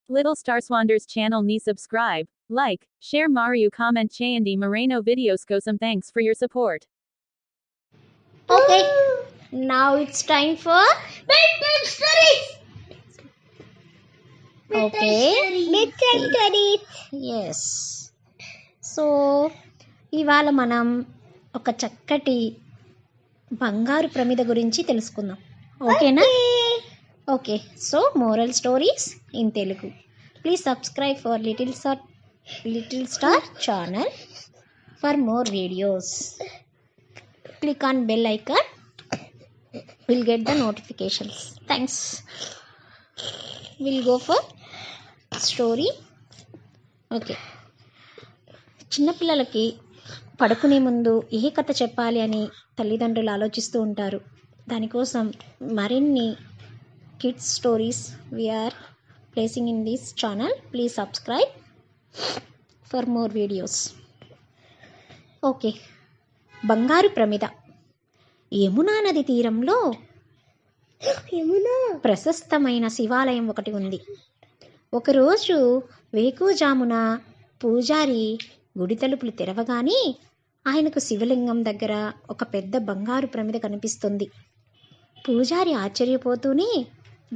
Little Star Swanders channel ni subscribe, like, share Mario comment Chayandi Moreno videos kosam thanks for your support. Okay, now it's time for Bedtime stories. okay. Bedtime stories. Yes. So ఇవాళ మనం ఒక చక్కటి బంగారు ప్రమిద గురించి తెలుసుకుందాం. ఓకేనా? Okay. So moral stories in Telugu. Please subscribe for little star channel for more videos. Click on bell icon. We'll get the notifications. Thanks. We'll go for story. Okay. చిన్నపిల్లలకి పడుకునే ముందు ఏ కథ చెప్పాలి అని తల్లిదండ్రులు ఆలోచిస్తూ ఉంటారు. దానికోసం మరిన్ని kids stories we are placing in this channel. Please subscribe for more videos. Okay. బంగారు ప్రమిద. యమునా నది తీరంలో ప్రశస్తమైన శివాలయం ఒకటి ఉంది. ఒకరోజు వేకువజామున పూజారి గుడి తలుపులు తెరవగానే ఆయనకు శివలింగం దగ్గర ఒక పెద్ద బంగారు ప్రమిద కనిపిస్తుంది. పూజారి ఆశ్చర్యపోతూనే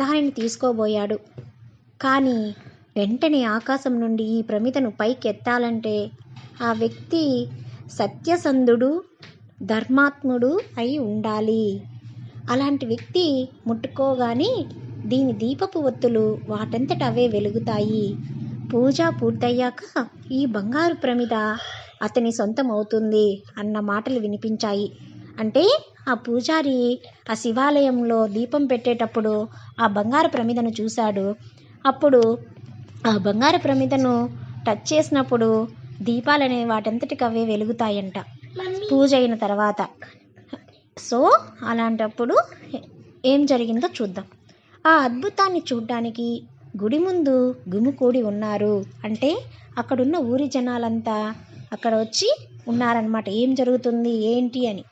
దానిని తీసుకోబోయాడు. కానీ వెంటనే ఆకాశం నుండి ఈ ప్రమిదను పైకి ఎత్తాలంటే ఆ వ్యక్తి సత్యసంధుడు, ధర్మాత్ముడు అయి ఉండాలి. అలాంటి వ్యక్తి ముట్టుకోగానే దీని దీపపు ఒత్తులు వాటంతట అవే వెలుగుతాయి. పూజ పూర్తయ్యాక ఈ బంగారు ప్రమిద అతని సొంతం అవుతుంది అన్న మాటలు వినిపించాయి. అంటే ఆ పూజారి ఆ శివాలయంలో దీపం పెట్టేటప్పుడు ఆ బంగారు ప్రమిదను చూశాడు. అప్పుడు ఆ బంగారు ప్రమిదను టచ్ చేసినప్పుడు దీపాలనే వాటంతటికి అవే వెలుగుతాయంట పూజ అయిన తర్వాత. సో అలాంటప్పుడు ఏం జరిగిందో చూద్దాం. ఆ అద్భుతాన్ని చూడ్డానికి గుడి ముందు గుమికూడి ఉన్నారు. అంటే అక్కడున్న ఊరి జనాలంతా అక్కడ వచ్చి ఉన్నారనమాట. ఏం జరుగుతుంది ఏంటి అని.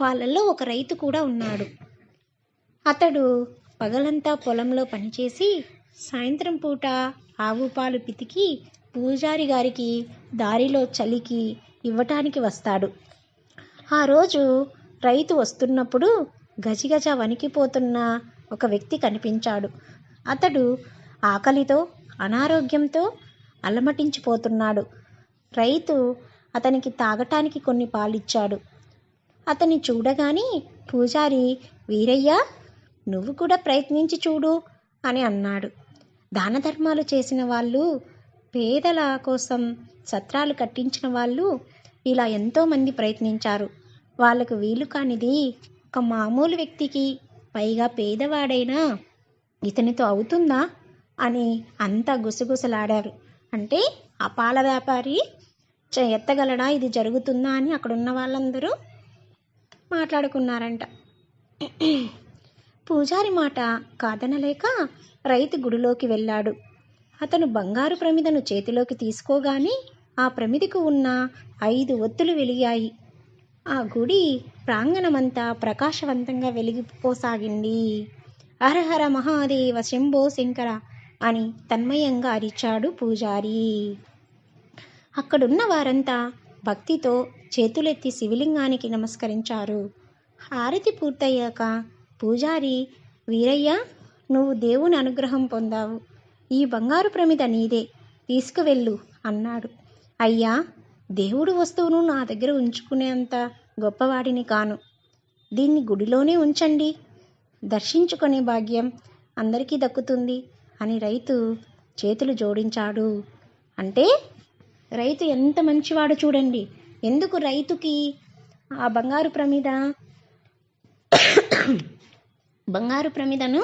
వాళ్ళల్లో ఒక రైతు కూడా ఉన్నాడు. అతడు పగలంతా పొలంలో పనిచేసి సాయంత్రం పూట ఆవు పాలు పితికి పూజారి గారికి దారిలో చలికి ఇవ్వటానికి వస్తాడు. ఆ రోజు రైతు వస్తున్నప్పుడు గజగజ వణికిపోతున్న ఒక వ్యక్తి కనిపించాడు. అతడు ఆకలితో అనారోగ్యంతో అలమటించిపోతున్నాడు. రైతు అతనికి తాగటానికి కొన్ని పాలిచ్చాడు. అతన్ని చూడగానే పూజారి, వీరయ్య నువ్వు కూడా ప్రయత్నించి చూడు అని అన్నాడు. దాన ధర్మాలు చేసిన వాళ్ళు, పేదల కోసం సత్రాలు కట్టించిన వాళ్ళు ఇలా ఎంతోమంది ప్రయత్నించారు. వాళ్ళకు వీలు కానిది ఒక మామూలు వ్యక్తికి, పైగా పేదవాడైనా ఇతనితో అవుతుందా అని అంతా గుసగుసలాడారు. అంటే ఆ పాల వ్యాపారి ఎత్తగలడా, ఇది జరుగుతుందా అని అక్కడున్న వాళ్ళందరూ మాట్లాడుకున్నారంట. పూజారి మాట కాదనలేక రైతు గుడిలోకి వెళ్ళాడు. అతను బంగారు ప్రమిదను చేతిలోకి తీసుకోగానే ఆ ప్రమిదకు ఉన్న 5 ఒత్తులు వెలిగాయి. ఆ గుడి ప్రాంగణమంతా ప్రకాశవంతంగా వెలిగిపోసాగింది. హరహర మహాదేవ శంభో శంకర అని తన్మయంగా అరిచాడు పూజారి. అక్కడున్న వారంతా భక్తితో చేతులెత్తి శివలింగానికి నమస్కరించారు. హారతి పూర్తయ్యాక పూజారి, వీరయ్య నువ్వు దేవుని అనుగ్రహం పొందావు. ఈ బంగారు ప్రమిద నీదే, తీసుకువెళ్ళు అన్నాడు. అయ్యా, దేవుడు వస్తువును నా దగ్గర ఉంచుకునేంత గొప్పవాడిని కాను. దీన్ని గుడిలోనే ఉంచండి, దర్శించుకునే భాగ్యం అందరికీ దక్కుతుంది అని రైతు చేతులు జోడించాడు. అంటే రైతు ఎంత మంచివాడు చూడండి. ఎందుకు రైతుకి ఆ బంగారు ప్రమిదను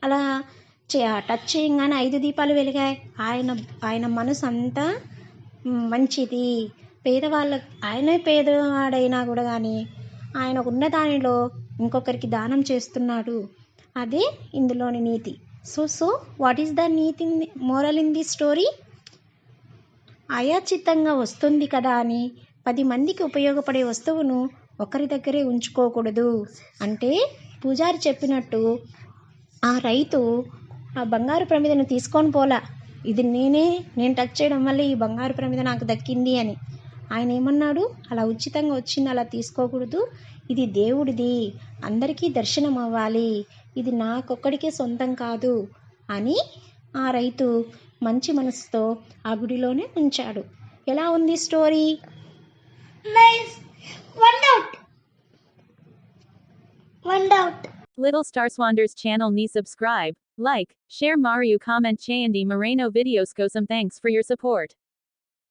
అలా టచ్ చేయగానే 5 దీపాలు వెలిగాయి. ఆయన మనసు అంతా మంచిది. ఆయనే పేదవాడైనా కూడా కానీ ఆయనకు ఉన్న దానిలో ఇంకొకరికి దానం చేస్తున్నాడు. అదే ఇందులోని నీతి. So what is the NITI moral in the story? అయాచితంగా వస్తుంది కదా అని 10 మందికి ఉపయోగపడే వస్తువును ఒకరి దగ్గరే ఉంచుకోకూడదు. అంటే పూజారి చెప్పినట్టు ఆ రైతు ఆ బంగారు ప్రమిదను తీసుకొని పోలా, ఇది నేను టచ్ చేయడం వల్ల ఈ బంగారు ప్రమిద నాకు దక్కింది అని. ఆయన ఏమన్నాడు, అలా ఉచితంగా వచ్చింది అలా తీసుకోకూడదు, ఇది దేవుడిది, అందరికీ దర్శనం అవ్వాలి, ఇది నాకొక్కడికే సొంతం కాదు అని ఆ రైతు మంచి మనసుతో ఆ గుడిలోనే ఉంచాడు. ఎలా ఉంది story? Nice. One doubt. Little Star Swanders channel ni subscribe, like, share Mario comment Chayandi Moreno videos go some thanks for your support.